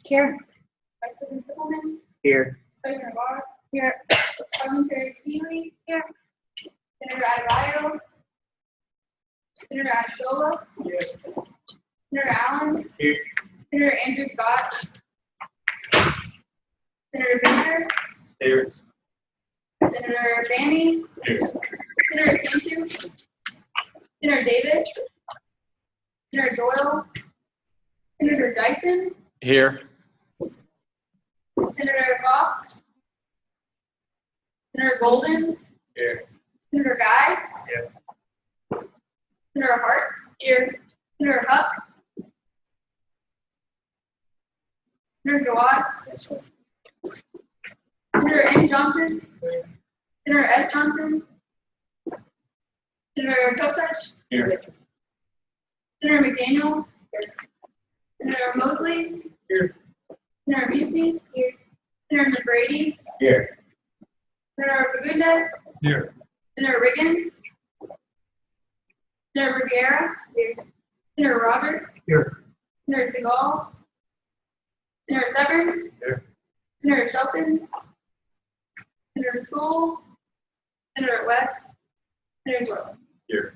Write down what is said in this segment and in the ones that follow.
Here. Vice President Sippelman. Here. President Barr. Here. Parliamentary Seeley. Here. Senator Adebayo. Senator Ashola. Here. Senator Allen. Here. Senator Andrew Scott. Senator Banner. Here. Senator Fanny. Here. Senator Cantu. Senator Davis. Senator Doyle. Senator Dyson. Here. Senator Fox. Senator Golden. Here. Senator Guy. Here. Senator Hart. Here. Senator Huck. Senator Jawad. Senator N. Johnson. Senator S. Johnson. Senator Kosich. Here. Senator McDaniel. Senator Mosley. Here. Senator Busey. Here. Senator McBrady. Here. Senator Fagundes. Here. Senator Riggins. Senator Rivera. Here. Senator Roberts. Here. Senator Segal. Senator Severn. Here. Senator Shelton. Senator Toole. Senator West. Senator Doyle. Here.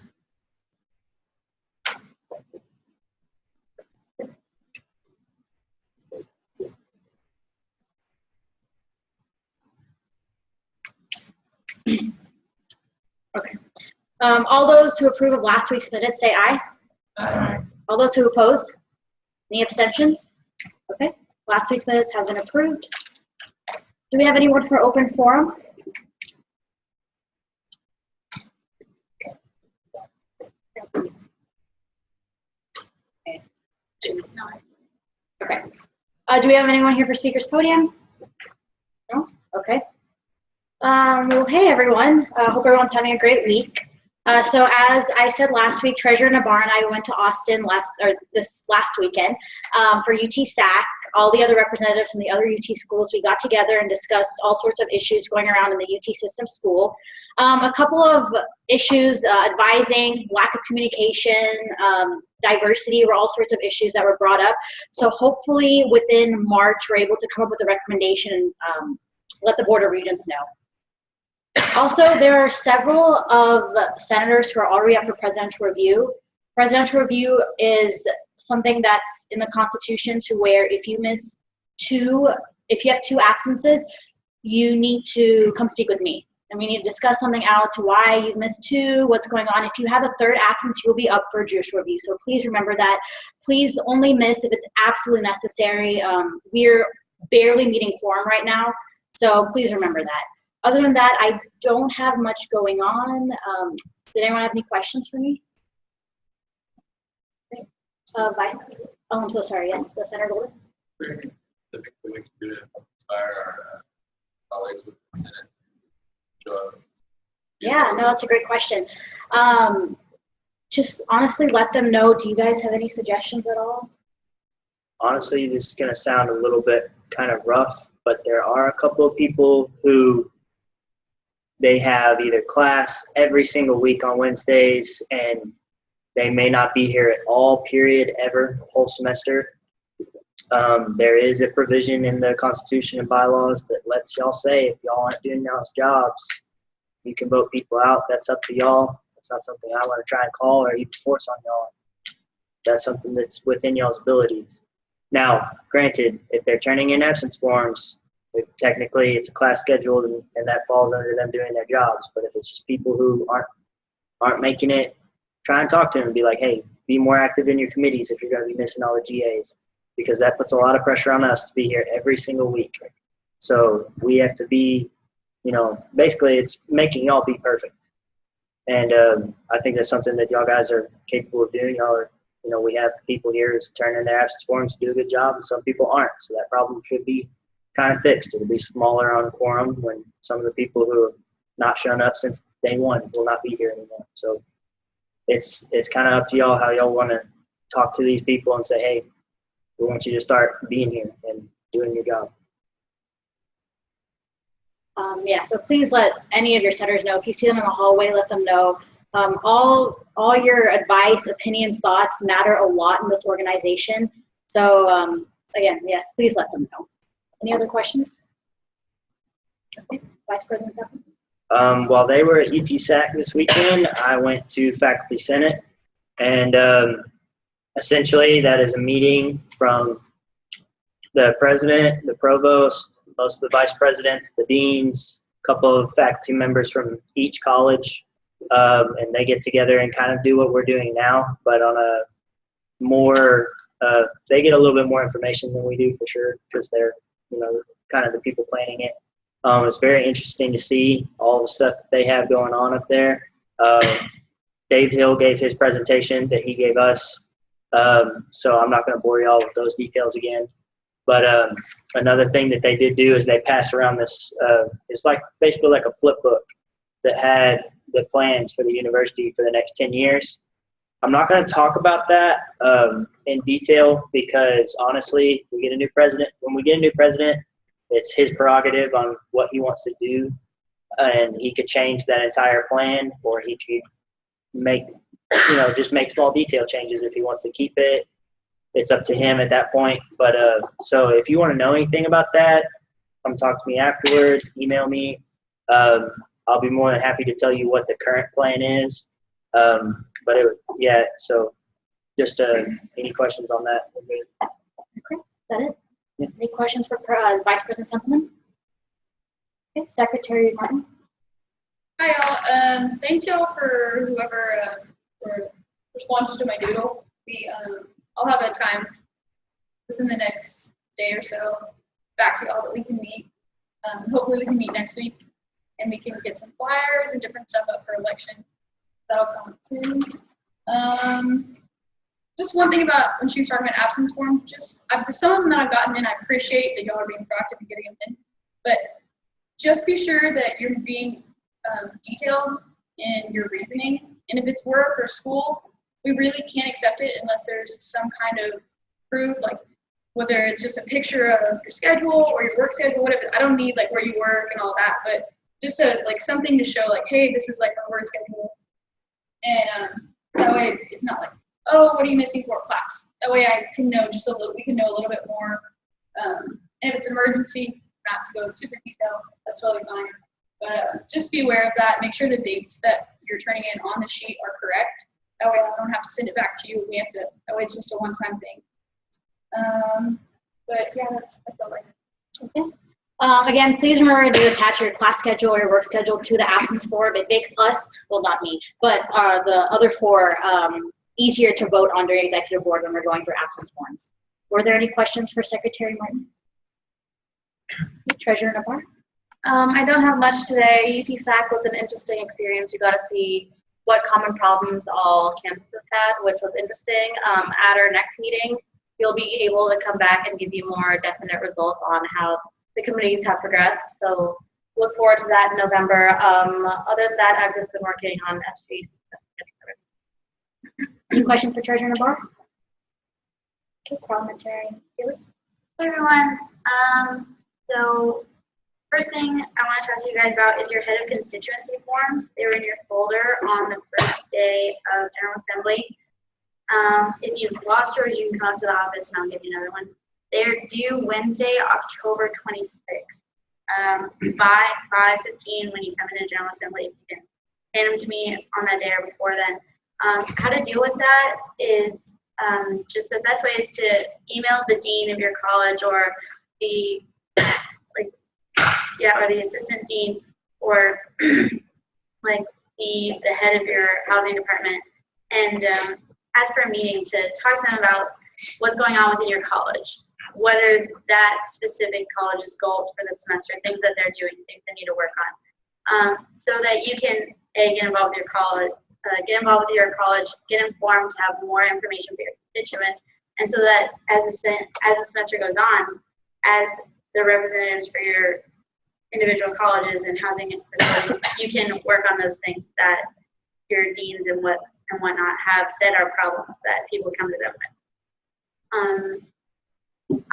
Okay. All those who approve of last week's minutes say aye. Aye. All those who oppose? Any abstentions? Okay. Last week's minutes have been approved. Do we have anyone for open forum? Okay. Do we have anyone here for speaker's podium? No? Okay. Well, hey everyone. Hope everyone's having a great week. So as I said last week, Treasurer Nabar and I went to Austin this last weekend for UT SAC. All the other representatives from the other UT schools, we got together and discussed all sorts of issues going around in the UT system school. A couple of issues, advising, lack of communication, diversity were all sorts of issues that were brought up. So hopefully within March, we're able to come up with a recommendation and let the Board of Regents know. Also, there are several of senators who are already up for presidential review. Presidential review is something that's in the Constitution to where if you have two absences, you need to come speak with me. And we need to discuss something out to why you've missed two, what's going on. If you have a third absence, you'll be up for judicial review. So please remember that. Please only miss if it's absolutely necessary. We're barely meeting quorum right now, so please remember that. Other than that, I don't have much going on. Did anyone have any questions for me? Vice? Oh, I'm so sorry. Yes, the Senator Golden. Typically, we can do to inspire our colleagues with the Senate. Yeah, no, that's a great question. Just honestly let them know. Do you guys have any suggestions at all? Honestly, this is going to sound a little bit kind of rough, but there are a couple of people who they have either class every single week on Wednesdays and they may not be here at all, period, ever, whole semester. There is a provision in the Constitution and bylaws that lets y'all say if y'all aren't doing y'all's jobs, you can vote people out. That's up to y'all. That's not something I want to try and call or even force on y'all. That's something that's within y'all's abilities. Now, granted, if they're turning in absence forms, technically it's a class scheduled and that falls under them doing their jobs. But if it's just people who aren't making it, try and talk to them and be like, hey, be more active in your committees if you're going to be missing all the GAs, because that puts a lot of pressure on us to be here every single week. So we have to be, basically it's making y'all be perfect. And I think that's something that y'all guys are capable of doing. Y'all are, we have people here who's turning in their absence forms to do a good job, and some people aren't. So that problem should be kind of fixed. It'll be smaller on quorum when some of the people who have not shown up since day one will not be here anymore. So it's kind of up to y'all how y'all want to talk to these people and say, hey, we want you to start being here and doing your job. Yeah, so please let any of your senators know. If you see them in the hallway, let them know. All your advice, opinions, thoughts matter a lot in this organization. So again, yes, please let them know. Any other questions? Okay, Vice President Duffy. While they were at UTSAC this weekend, I went to Faculty Senate, and essentially that is a meeting from the president, the provost, most of the vice presidents, the deans, a couple of faculty members from each college, and they get together and kind of do what we're doing now, but on a more, they get a little bit more information than we do for sure, because they're, kind of the people planning it. It's very interesting to see all the stuff that they have going on up there. Dave Hill gave his presentation that he gave us, so I'm not going to bore you all with those details again. But another thing that they did do is they passed around this, it's like basically like a flip book that had the plans for the university for the next 10 years. I'm not going to talk about that in detail because honestly, we get a new president. When we get a new president, it's his prerogative on what he wants to do, and he could change that entire plan, or he could make, just make small detail changes if he wants to keep it. It's up to him at that point. But so if you want to know anything about that, come talk to me afterwards, email me. I'll be more than happy to tell you what the current plan is. But yeah, so just any questions on that? Okay, is that it? Yeah. Any questions for Vice President Templeman? Okay, Secretary Martin. Hi, y'all. Thank y'all for whoever responded to my doodle. I'll have a time within the next day or so back to y'all that we can meet. Hopefully we can meet next week and we can get some flyers and different stuff up for election. That'll come soon. Just one thing about when she was talking about absence form, some of them that I've gotten in, I appreciate that y'all are being proactive in getting them in, but just be sure that you're being detailed in your reasoning. And if it's work or school, we really can't accept it unless there's some kind of proof, like whether it's just a picture of your schedule or your work schedule, whatever. I don't need like where you work and all that, but just something to show like, hey, this is like our work schedule. And that way it's not like, oh, what are you missing for class? That way I can know just a little, we can know a little bit more. And if it's an emergency, not to go super detailed, that's totally fine. But just be aware of that. Make sure the dates that you're turning in on the sheet are correct. That way I don't have to send it back to you. That way it's just a one-time thing. But yeah, that's all I have. Okay. Again, please remember to attach your class schedule or your work schedule to the absence form. It makes us, well, not me, but the other four easier to vote on during executive board when we're going through absence forms. Were there any questions for Secretary Martin? Treasurer Nabar? I don't have much today. UTSAC was an interesting experience. We got to see what common problems all campuses had, which was interesting. At our next meeting, we'll be able to come back and give you more definite results on how the committees have progressed. So look forward to that in November. Other than that, I've just been working on SGA. Any questions for Treasurer Nabar? Okay, parliamentary. Hey everyone. So first thing I want to talk to you guys about is your head of constituency forms. They were in your folder on the first day of General Assembly. If you've lost yours, you can come up to the office and I'll give you another one. They're due Wednesday, October 26th. By 5:15 when you come into General Assembly, you can hand them to me on that day or before then. How to deal with that is just the best way is to email the dean of your college or the or the assistant dean or like the head of your housing department and ask for a meeting to talk to them about what's going on within your college. What are that specific college's goals for the semester, things that they're doing, things they need to work on, so that you can get involved with your college, get informed to have more information for your constituents, and so that as the semester goes on, as the representatives for your individual colleges and housing facilities, you can work on those things that your deans and whatnot have said are problems that people come to them with.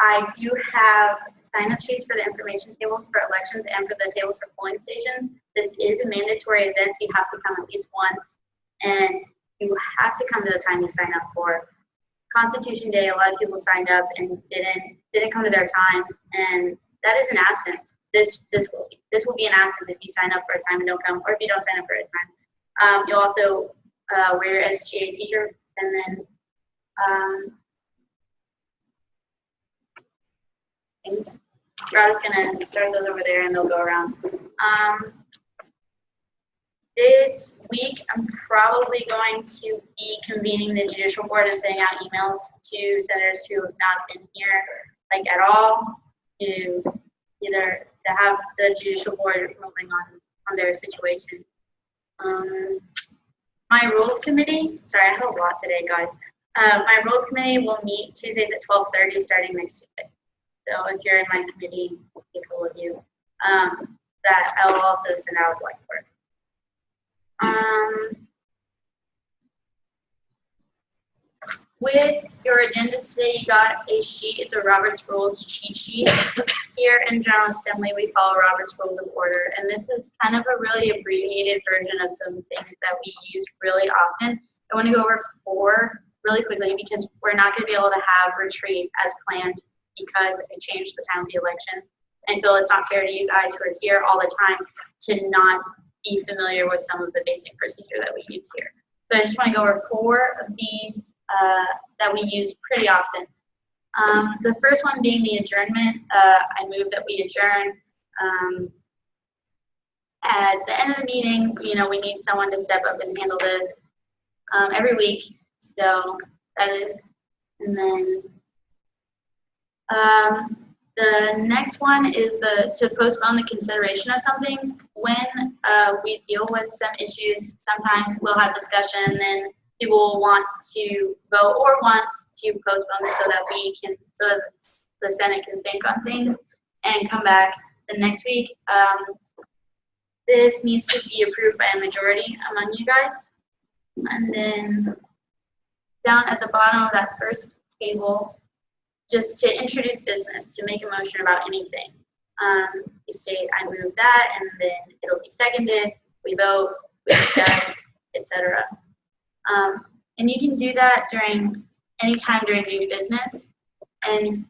I do have sign-up sheets for the information tables for elections and for the tables for polling stations. This is a mandatory event. You have to come at least once, and you have to come to the time you sign up for. Constitution Day, a lot of people signed up and didn't come to their times, and that is an absence. This will be an absence if you sign up for a time and don't come, or if you don't sign up for a time. You'll also wear your SGA t-shirt, and then Rob's gonna start those over there, and they'll go around. This week, I'm probably going to be convening the judicial board and sending out emails to senators who have not been here, like at all, to either to have the judicial board ruling on their situation. My rules committee, sorry, I have a lot today, guys. My rules committee will meet Tuesdays at 12:30 starting next Tuesday. So if you're in my committee, I'll speak all of you. That I will also send out a whiteboard. With your agenda today, you got a sheet. It's a Robert's Rules cheat sheet. Here in General Assembly, we follow Robert's Rules of Order, and this is kind of a really abbreviated version of some things that we use really often. I want to go over 4 really quickly because we're not going to be able to have retreat as planned because it changed the time of the elections. I feel it's not fair to you guys who are here all the time to not be familiar with some of the basic procedure that we use here. So I just want to go over 4 of these that we use pretty often. The first one being the adjournment. I move that we adjourn. At the end of the meeting, you know, we need someone to step up and handle this every week. So that is, and then the next one is to postpone the consideration of something. When we deal with some issues, sometimes we'll have discussion, and then people will want to vote or want to postpone this so that the Senate can think on things and come back the next week. This needs to be approved by a majority among you guys. And then down at the bottom of that first table, just to introduce business, to make a motion about anything. You state, I move that, and then it'll be seconded, we vote, we discuss, etc. And you can do that during any time during new business, and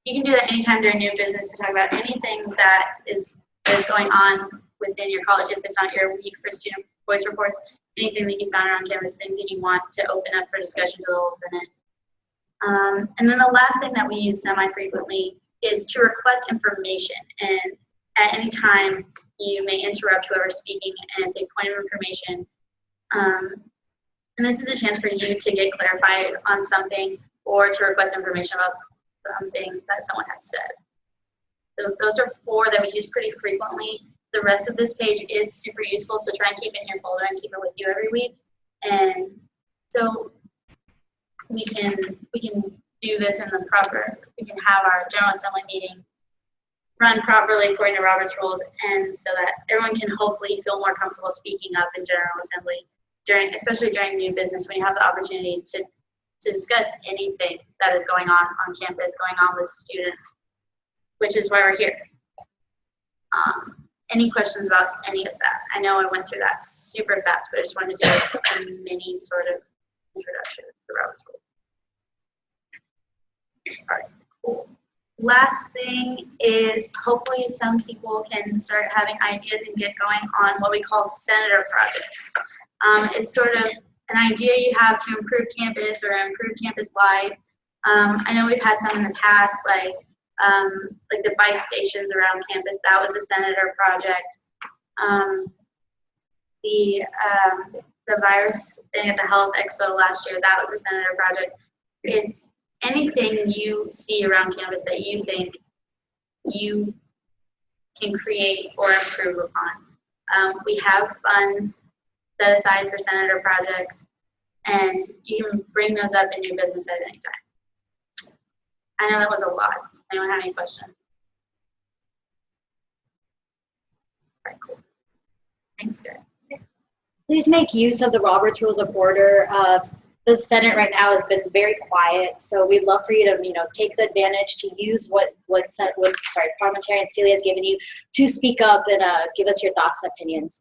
you can do that anytime during new business to talk about anything that is going on within your college. If it's not your week for student voice reports, anything that you found around campus, things that you want to open up for discussion to the whole Senate. And then the last thing that we use semi-frequently is to request information. And at any time, you may interrupt whoever's speaking, and it's a point of information. And this is a chance for you to get clarified on something or to request information about something that someone has said. So those are 4 that we use pretty frequently. The rest of this page is super useful, so try and keep it in your folder and keep it with you every week. And so we can do this in the proper, we can have our General Assembly meeting run properly according to Robert's Rules, and so that everyone can hopefully feel more comfortable speaking up in General Assembly, especially during new business, when you have the opportunity to discuss anything that is going on campus, going on with students, which is why we're here. Any questions about any of that? I know I went through that super fast, but I just wanted to do a mini sort of introduction to Robert's Rules. All right, cool. Last thing is hopefully some people can start having ideas and get going on what we call senator projects. It's sort of an idea you have to improve campus or improve campus life. I know we've had some in the past, like the bike stations around campus. That was a senator project. The virus thing at the health expo last year, that was a senator project. It's anything you see around campus that you think you can create or improve upon. We have funds set aside for senator projects, and you can bring those up in your business at any time. I know that was a lot. Anyone have any questions? All right, cool. Thanks, guys. Please make use of the Robert's Rules of Order. The Senate right now has been very quiet, so we'd love for you to, take the advantage to use what Parliamentarian Celia has given you to speak up and give us your thoughts and opinions.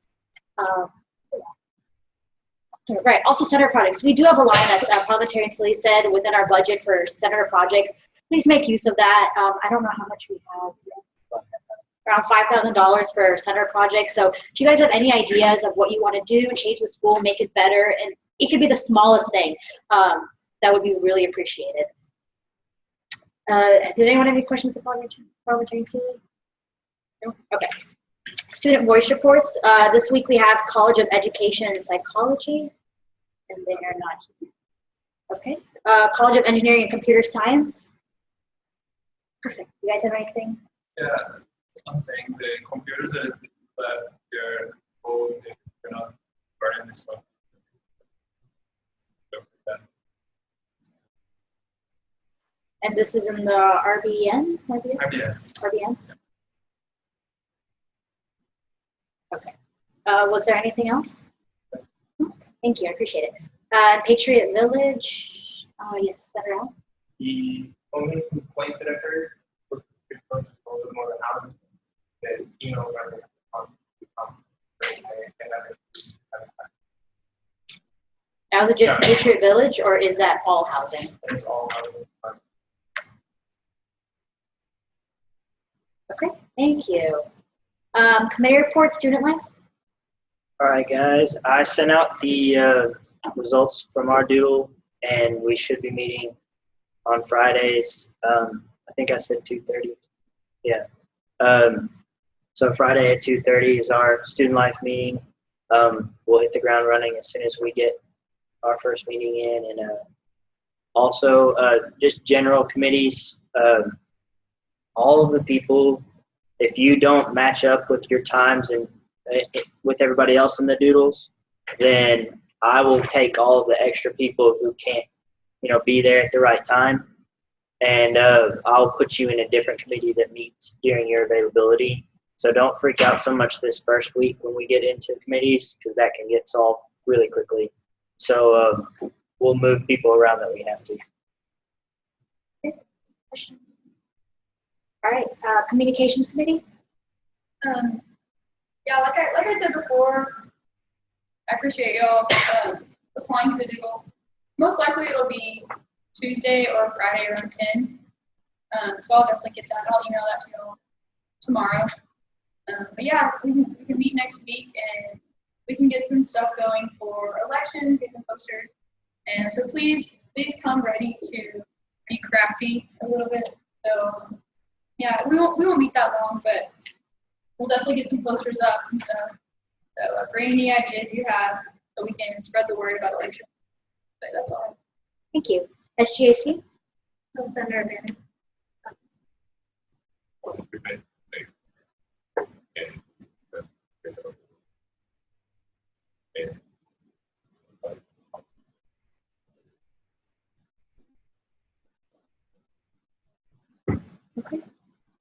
Right. Also, center projects. We do have a line, as Parliamentarian Silly said, within our budget for center projects. Please make use of that. I don't know how much we have. Around $5,000 for center projects. So, do you guys have any ideas of what you want to do, change the school, make it better? And it could be the smallest thing. That would be really appreciated. Did anyone have any questions for Parliamentarian Silly? No? Okay. Student voice reports. This week we have College of Education and Psychology, and they are not here. Okay. College of Engineering and Computer Science. Perfect. You guys have anything? Yeah, something. The computers that you're old, you're not burning this stuff. And this is in the RBN? Yeah. RBN? Okay. Was there anything else? Thank you. I appreciate it. Patriot Village. Yes, Senator. The only complaint that I heard was more than hours. The emails are Now, is it just Patriot Village, or is that all housing? It's all Okay, thank you. Committee report, student life. All right, guys. I sent out the results from our doodle, and we should be meeting on Fridays. I think I said 2:30. Yeah. So Friday at 2:30 is our student life meeting. We'll hit the ground running as soon as we get our first meeting in, and also just general committees. All of the people, if you don't match up with your times and with everybody else in the doodles, then I will take all of the extra people who can't, be there at the right time, and I'll put you in a different committee that meets during your availability. So don't freak out so much this first week when we get into committees, because that can get solved really quickly. So we'll move people around that we have to. Question. All right, communications committee. Yeah, like I said before, I appreciate y'all applying to the doodle. Most likely it'll be Tuesday or Friday around 10. So I'll definitely get that. I'll email that to y'all tomorrow. But yeah, we can meet next week and we can get some stuff going for elections, get some posters. And so please come ready to be crafty a little bit. So yeah, we won't meet that long, but we'll definitely get some posters up and stuff. So bring any ideas you have so we can spread the word about elections. But that's all. Thank you. SGAC. Senator Bannon. Okay.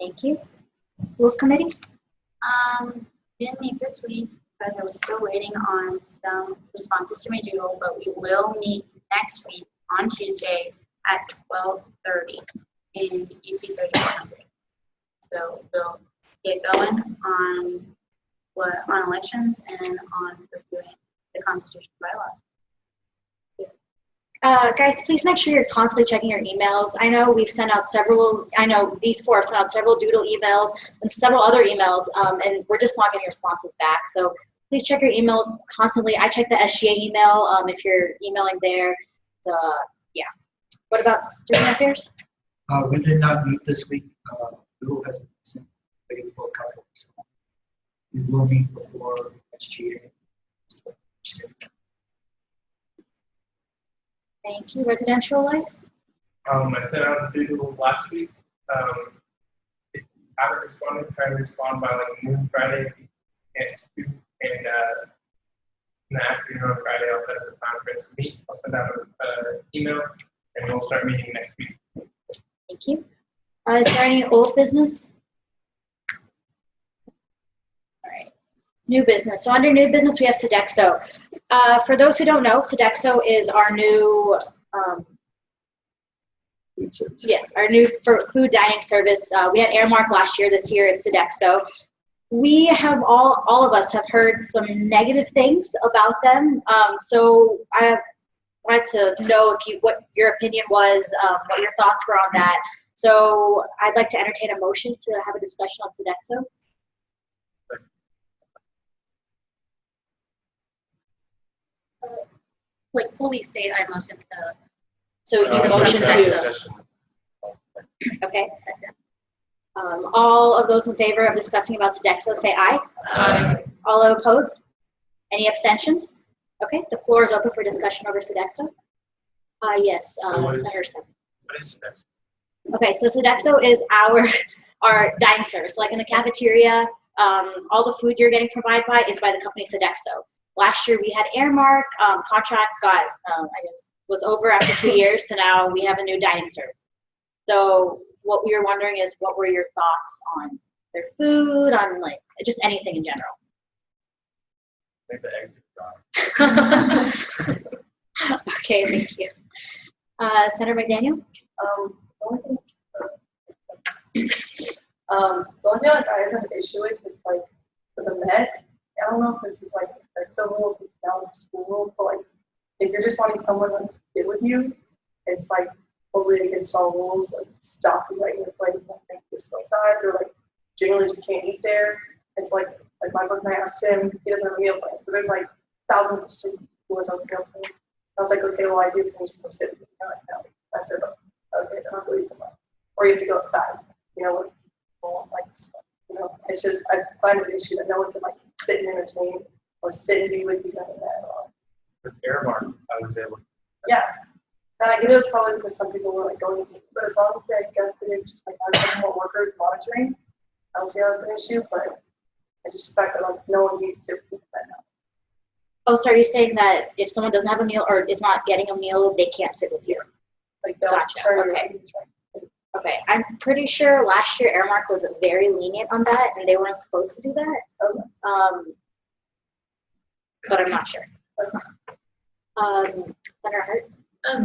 Thank you. Rules committee. Didn't meet this week because I was still waiting on some responses to my doodle, but we will meet next week on Tuesday at 12:30 in UC 3100. So we'll get going on elections and on reviewing the Constitution bylaws. Guys, please make sure you're constantly checking your emails. I know we've sent out several, I know these four have sent out several doodle emails and several other emails, and we're just not getting responses back. So please check your emails constantly. I check the SGA email if you're emailing there. Yeah. What about student affairs? We did not meet this week. Doodle has been sent waiting for a couple weeks. We will meet before SGA. Thank you. Residential life? I sent out the doodle last week. If you haven't responded, try to respond by noon Friday if you can't do. And in the afternoon on Friday, I'll set up the time for us to meet. I'll send out an email and we'll start meeting next week. Thank you. Is there any old business? All right. New business. So under new business, we have Sodexo. For those who don't know, Sodexo is our new, our new food dining service. We had Airmark last year. This year it's Sodexo. we have all of us have heard some negative things about them. So I wanted to know what your opinion was, what your thoughts were on that. So I'd like to entertain a motion to have a discussion on Sodexo. Like fully state I motion to. So you need a motion to, okay. All of those in favor of discussing about Sodexo, say aye. Aye. All opposed? Any abstentions? Okay, the floor is open for discussion over Sodexo. Yes, So what is- Senator Sim. What is next? Okay, so Sodexo is our dining service. Like in the cafeteria, all the food you're getting provided by is by the company Sodexo. Last year we had Airmark, contract got, I guess, was over after 2 years, so now we have a new dining service. So what we were wondering is, what were your thoughts on their food, on like just anything in general? Make the exit gone. Okay, thank you. Senator McDaniel? The only thing like I have an issue with is like for the Met. I don't know if this is like a Sodexo rule, if it's down to school rule, but like if you're just wanting someone to sit with you, it's like totally against all rules, like stop you like with like nothing just outside or like generally just can't eat there. It's like my boyfriend, I asked him, he doesn't have a meal plan. So there's like thousands of students who don't have meal plans. I was like, okay, well I do finish some sit with you. Like, no. I said, okay, then I'll go eat somewhere. Or you have to go outside, you know, with people like stuff. You know, it's just I find it an issue that no one can like sit and entertain or sit and be with you during that. With Airmark, I was able. Yeah. And I get it was probably because some people were like going to eat, but as long as I guess that it's just like having more workers monitoring, I don't see how it's an issue, but I just the fact that like no one needs to sit with that now. Oh, so are you saying that if someone doesn't have a meal or is not getting a meal, they can't sit with you? Like they'll Gotcha, turn okay. and try. Okay, I'm pretty sure last year Airmark was very lenient on that, and they weren't supposed to do that. But I'm not sure. Senator Hart?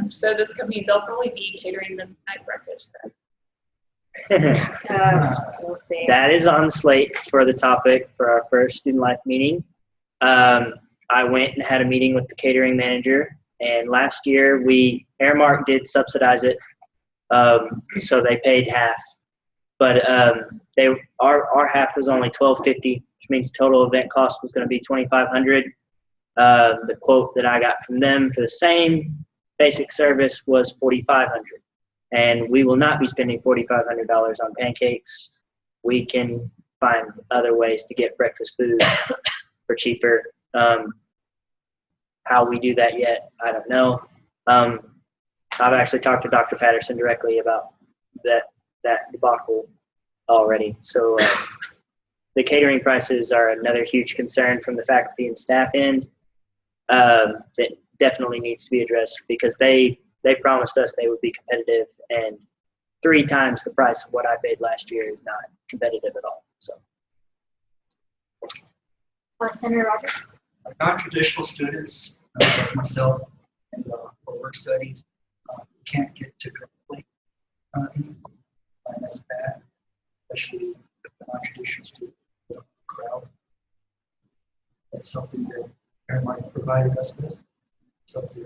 So this company, they'll probably be catering the night breakfast, correct? We'll see. That is on the slate for the topic for our first student life meeting. I went and had a meeting with the catering manager, and last year Airmark did subsidize it, so they paid half. But our half was only $1,250, which means total event cost was going to be $2,500. The quote that I got from them for the same basic service was $4,500, and we will not be spending $4,500 on pancakes. We can find other ways to get breakfast food for cheaper. How we do that yet, I don't know. I've actually talked to Dr. Patterson directly about that debacle already. So the catering prices are another huge concern from the faculty and staff end. That definitely needs to be addressed because they promised us they would be competitive, and 3 times the price of what I paid last year is not competitive at all. So, Senator Rogers? Non-traditional students, like myself, and for work studies, can't get to complete anymore. And that's bad, especially with the non-traditional students crowd. That's something that Airmark provided us with. Something.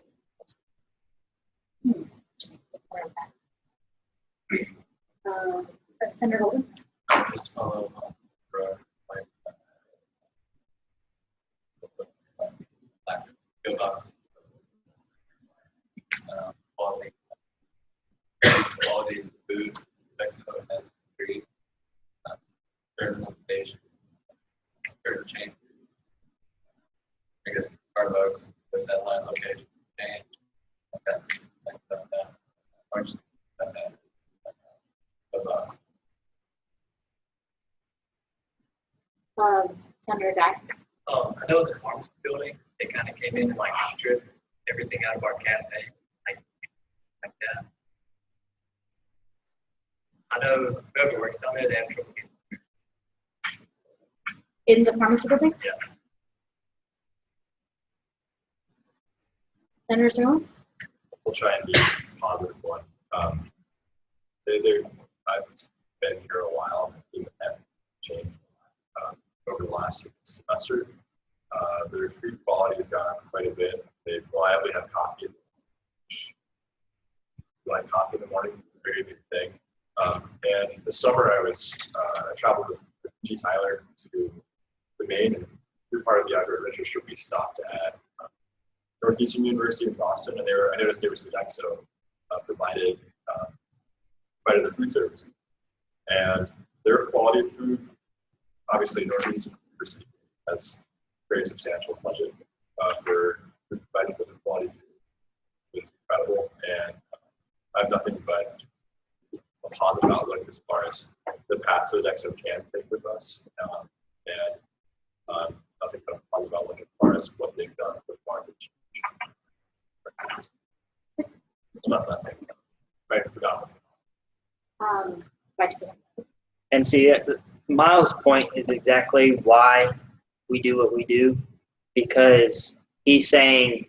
Senator Holden? Just follow up for quality of the food. Mexico has pretty certain limitations, certain changes. I guess Starbucks was that line location change. That's like that. Or just that. Senator Guy? I know the pharmacy building, they kind of came in and like stripped everything out of our cafe, like that. I know whoever works down there, they have trouble getting. In the pharmacy building? Yeah. Senator Zerlin? We'll try and be a positive one. I've been here a while, and things haven't changed. over the last semester. Their food quality has gone up quite a bit. They reliably have coffee. Like coffee in the morning is a very big thing. And this summer I traveled with G. Tyler to Maine, and through part of the agriculture trip we stopped at Northeastern University in Boston, and I noticed they were Sodexo provided the food service, and their quality of food, obviously Northeastern University has a very substantial budget for providing for the quality of food. It's incredible, and I have nothing but a positive outlook as far as the path Sodexo can take with us, and nothing but a positive outlook as far as what they've done so far. Not nothing. Right, predominantly. Vice President. And see, Miles' point is exactly why we do what we do, because he's saying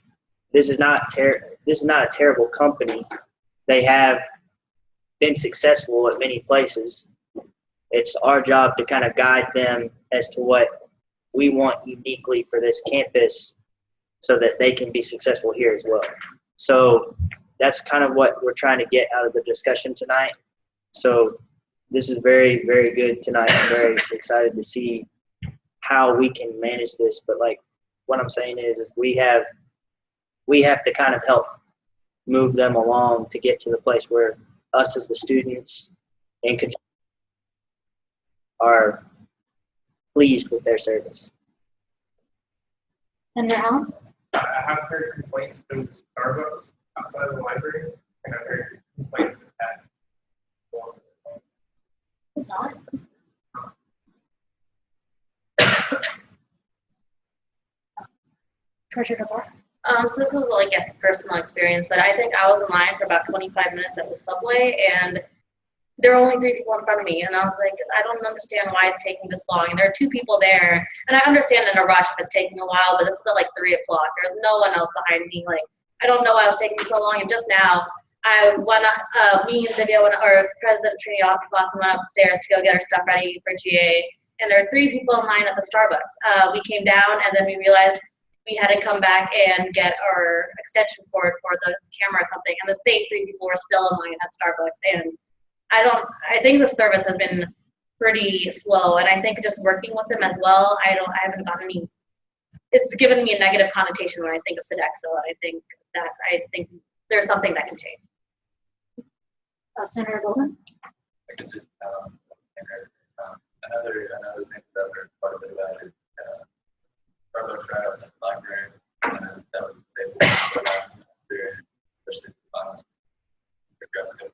this is not a terrible company. They have been successful at many places. It's our job to kind of guide them as to what we want uniquely for this campus so that they can be successful here as well. So that's kind of what we're trying to get out of the discussion tonight. So this is very, very good tonight. I'm very excited to see how we can manage this. But like what I'm saying is we have to kind of help move them along to get to the place where us as the students and are pleased with their service. Senator Allen? I have heard complaints from Starbucks outside of the library, and I've heard complaints at Not. Treasurer DeBoer? So this is like a personal experience, but I think I was in line for about 25 minutes at the subway, and there were only 3 people in front of me, and I was like, I don't understand why it's taking this long. And there are 2 people there, and I understand in a rush if it's taking a while, but it's still like 3 o'clock. There's no one else behind me. Like, I don't know why it was taking so long. And just now, me and Divya, or President Trinity Boston, went upstairs to go get our stuff ready for GA, and there are 3 people in line at the Starbucks. We came down, and then we realized we had to come back and get our extension cord for the camera or something, and the same 3 people were still in line at Starbucks. And I think the service has been pretty slow, and I think just working with them as well, I haven't gotten any, it's given me a negative connotation when I think of Sodexo, and I think there's something that can change. Senator Golden? I could just another thing that I've heard quite a bit about is further trials at the library, and that was able to last semester, especially the final progressive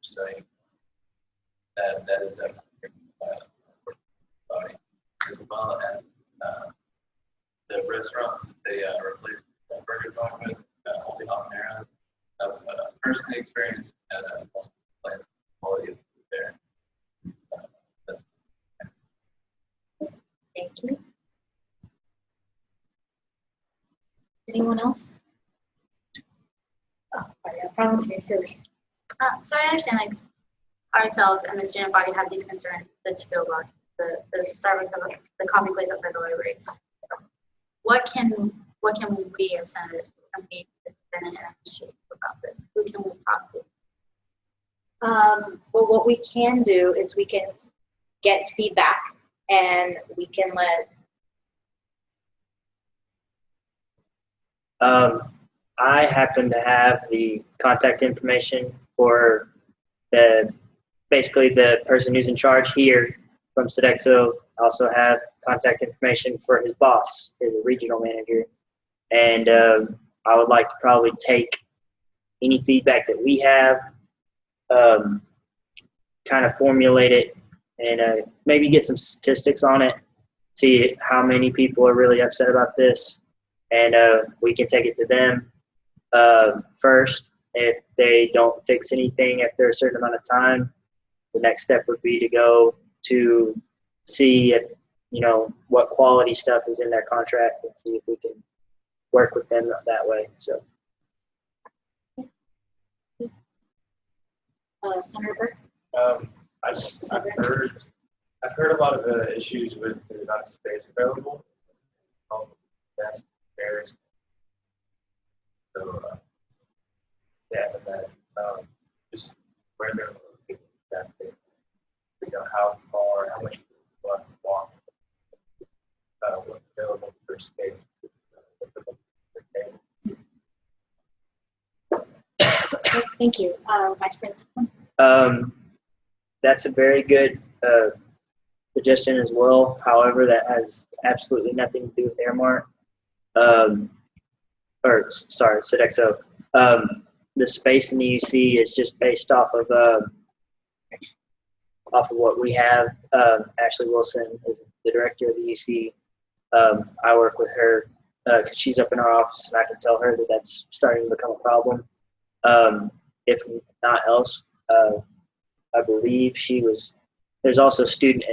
studying. That is definitely body, as well as the restaurant they replaced the burger joint with only habanero. I've personally experienced at multiple places quality of food there. Thank you. Anyone else? Oh, sorry, parliamentary silly. So I understand, like, ourselves and the student body have these concerns, the to-go box, the Starbucks, the coffee place outside the library. What can we as senators, can we defend and advocate about this? Who can we talk to? Well, what we can do is we can get feedback, and we can let I happen to have the contact information for basically the person who's in charge here from Sodexo. I also have contact information for his boss, his regional manager, and I would like to probably take any feedback that we have, kind of formulate it, and maybe get some statistics on it, see how many people are really upset about this, and we can take it to them first. If they don't fix anything after a certain amount of time, the next step would be to go to see if, what quality stuff is in their contract, and see if we can work with them that way. So. Senator Burke? I've I've heard a lot of the issues with the amount of space available. That's chairs. So, yeah, and then just where they're located, that thing. You know, how far, how much people have to walk, what's available for space. Okay, thank you. Vice President. That's a very good suggestion as well. However, that has absolutely nothing to do with Airmart. Or sorry, Sodexo. The space in the UC is just based off of what we have. Ashley Wilson is the director of the UC. I work with her because she's up in our office, and I can tell her that that's starting to become a problem. If not else, I believe there's also student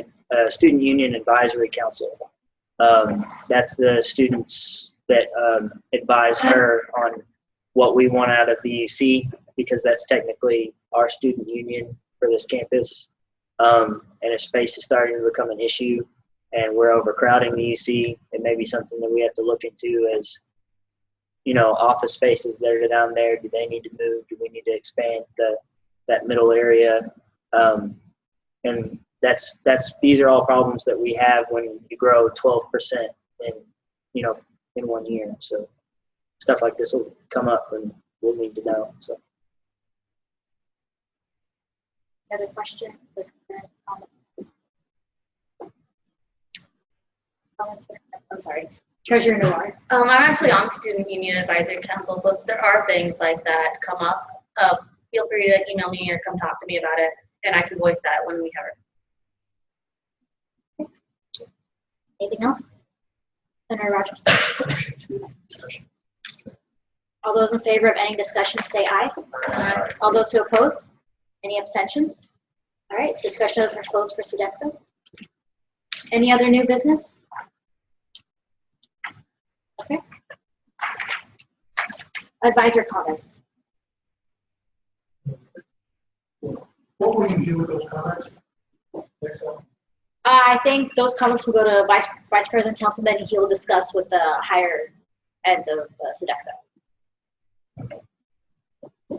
union advisory council. That's the students that advise her on what we want out of the UC, because that's technically our student union for this campus. And if space is starting to become an issue and we're overcrowding the UC, it may be something that we have to look into as, you know, office spaces that are down there. Do they need to move? Do we need to expand that middle area? And these are all problems that we have when you grow 12% in 1 year. So stuff like this will come up and we'll need to know. So. Other questions? I'm sorry. Treasurer Noir. I'm actually on Student Union Advisory Council, so if there are things like that come up, feel free to email me or come talk to me about it, and I can voice that when we have it. Anything else? Senator Rogers. All those in favor of any discussion say aye. Aye. All those who oppose? Any abstentions? All right, discussion is closed for Sodexo. Any other new business? Okay. Advisor comments. What will you do with those comments? Next one. I think those comments will go to Vice President Thompson, then he will discuss with the higher end of Sodexo.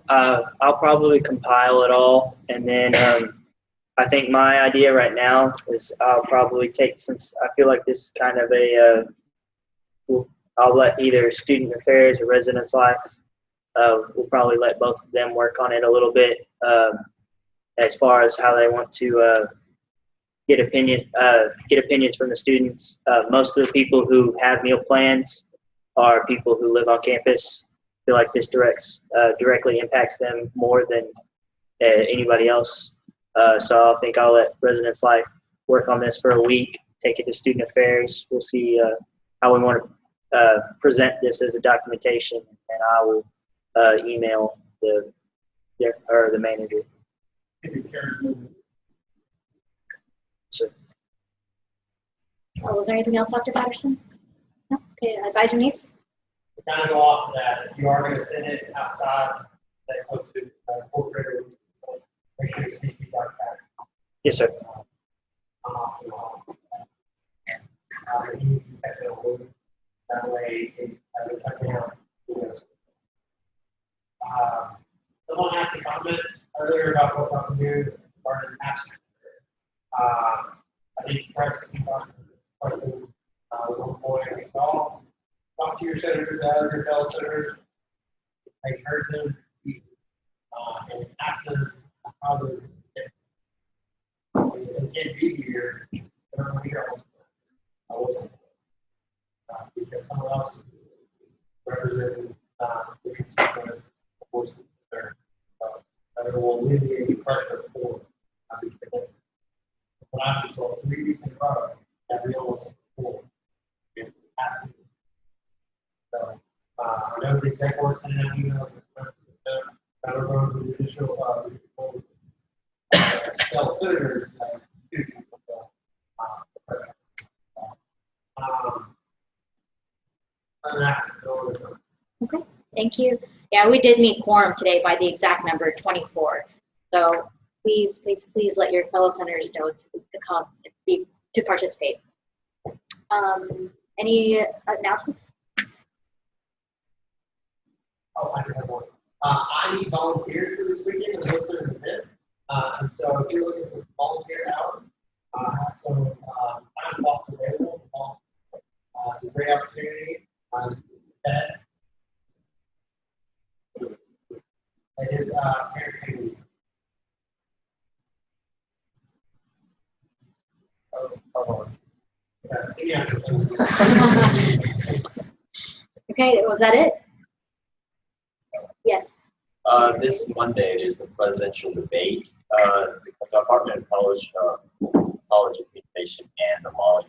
I'll probably compile it all, and then I think my idea right now is I'll probably take, since I feel like this is kind of I'll let either Student Affairs or Residence Life, we'll probably let both of them work on it a little bit as far as how they want to get opinions from the students. Most of the people who have meal plans are people who live on campus. I feel like this directly impacts them more than anybody else. So I think I'll let Residence Life work on this for a week, take it to Student Affairs. We'll see how we want to present this as a documentation, and I will email the manager. So. Was there anything else, Dr. Patterson? No? Okay, advisor needs? To kind of go off of that, if you are going to send it outside, that's up to corporate, make sure it's CC Dr. Patterson. Yes, sir. That way, someone asked a comment earlier about what I'm doing regarding absence. I think President one point we talk to your senators, your fellow senators, encourage them to and ask them how they can't be here. They're not here. I wasn't because someone else representing the constituents, of course, there. That will alleviate the pressure for because when I was told 3 weeks in a row that we almost four. So I know the exec board sent out emails that are going to the judicial fellow senators Okay, thank you. Yeah, we did meet quorum today by the exact number 24. So please let your fellow senators know to come to participate. Any announcements? Oh, I have one. I need volunteers for this weekend to look for an event. And so if you're looking for volunteer hours, I have some time blocks available. It's a great opportunity. It is parent week. Oh, yeah. Okay, was that it? Yes. This Monday is the presidential debate. The Department of College Education and the Molly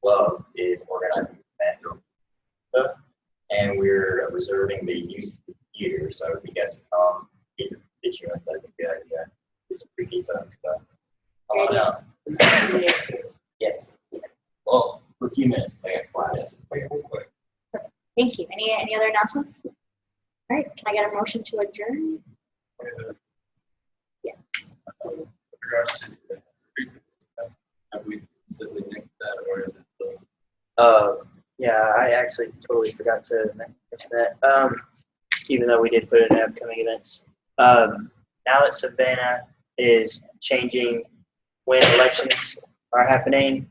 Club is organizing that, and we're reserving the use of the theater. So if you guys come, get your constituents, that'd be a good idea. It's pretty neat stuff. Come on out. Yes. Well, for a few minutes, I got class. Wait, real quick. Thank you. Any other announcements? All right, can I get a motion to adjourn? Yeah. Have we linked that, or is it still? Yeah, I actually totally forgot to mention that. Even though we did put it in upcoming events. Now that Savannah is changing when elections are happening,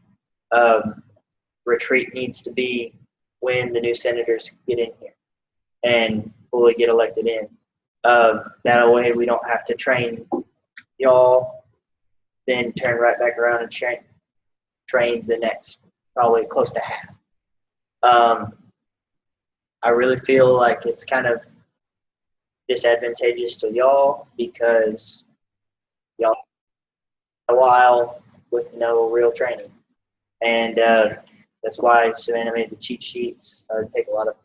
retreat needs to be when the new senators get in here and fully get elected in. That way we don't have to train y'all, then turn right back around and train the next probably close to half. I really feel like it's kind of disadvantageous to y'all because y'all a while with no real training, and that's why Savannah made the cheat sheets. Take a lot of,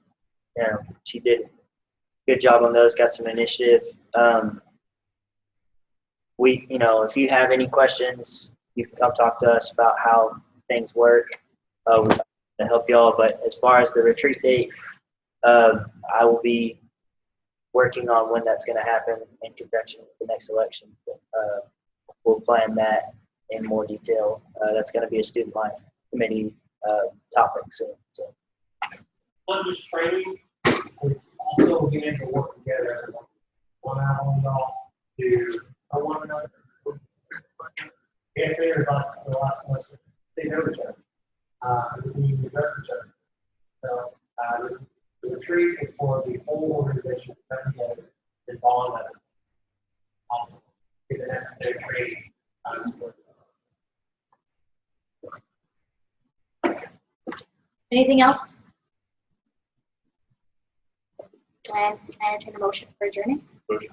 she did a good job on those. Got some initiative. If you have any questions, you can come talk to us about how things work. We're to help y'all. But as far as the retreat date, I will be working on when that's going to happen in conjunction with the next election. We'll plan that in more detail. That's going to be a student life committee topic soon. So. Not just training, it's also being able to work together as one on y'all to know one another. Yes, they were the last semester. They know each other. We address each other. So the retreat is for the whole organization to come together and bond as also get the necessary training. Anything else? Can I entertain a motion for adjourning? Okay.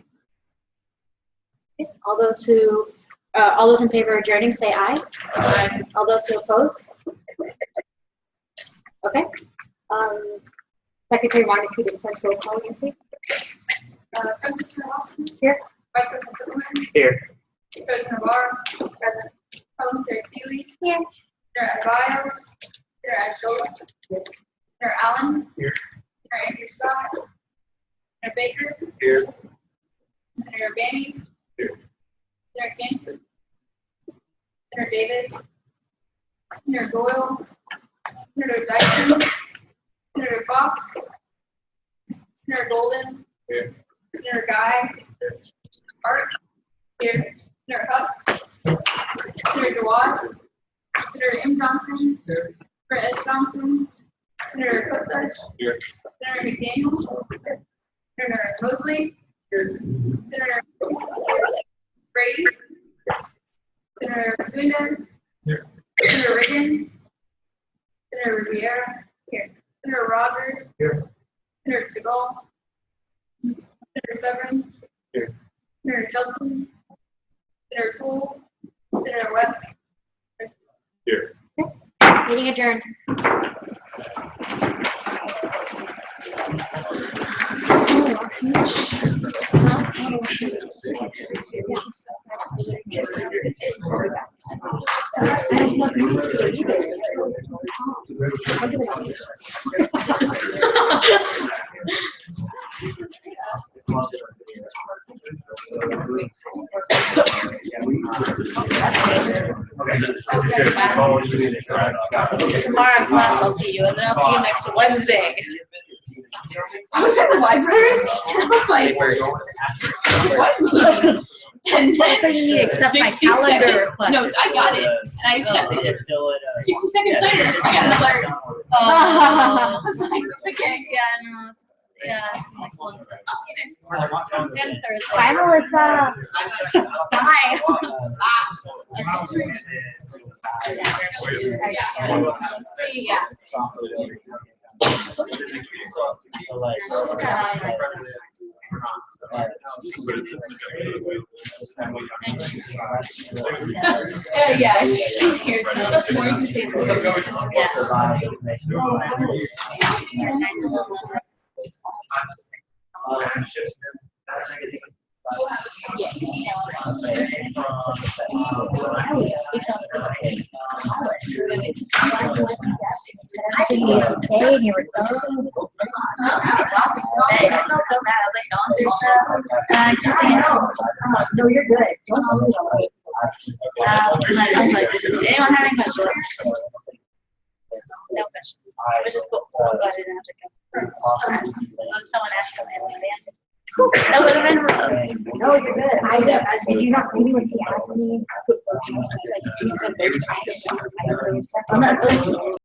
All those in favor of adjourning, say aye. Aye. All those who oppose? Okay. Secretary Martin, if you could dispense roll call again, please. President Robinson, Here. Vice President Zimmerman, Here. President Navarro, President Parliamentary Seeley, here. Senator Biles, Senator Ashdola, Senator Allen, Here. Senator Andrew Scott, Senator Baker, Here. Senator Banning, Here. Senator King, Senator Davis, Senator Doyle, Senator Dyson, Senator Fox, Senator Golden, Here. Senator Guy, Hart, here, Senator Huff, Senator Dewad, Senator M. Johnson, Senator Ed Johnson, Senator Cooksuch, Here. Senator McDaniel, Senator Mosley, Senator Brady, Senator Gundes, Senator Reagan, Senator Riviera, here, Senator Rogers, Here. Senator Segal, Senator Severin, Here. Senator Shelton, Senator Toole, Senator West. Here. Meeting adjourned. Tomorrow in class, I'll see you, and then I'll see you next Wednesday. I was in the library, and I was like, what? And then So you need to accept my 60 calendar seconds- request. No, I got it, and I accepted it. Still at, 60 seconds later, I got an alert. I was like, okay. Yeah, no, yeah, it's next month. I'll see you there. And Thursday. Bye, Melissa. Bye. Yeah. So like, Yeah, she's here, so that's more you can say. I didn't need to say, and you were so. I felt so bad. I was like going through stuff. No, you're good. Don't worry about it. And I was like, did anyone have any questions? No questions. It was just cool. I'm glad I didn't have to come. Someone asked something. That would have been rough. No, you're good. I did you not see me when he asked me? I was like, you said very tight. I'm not listening.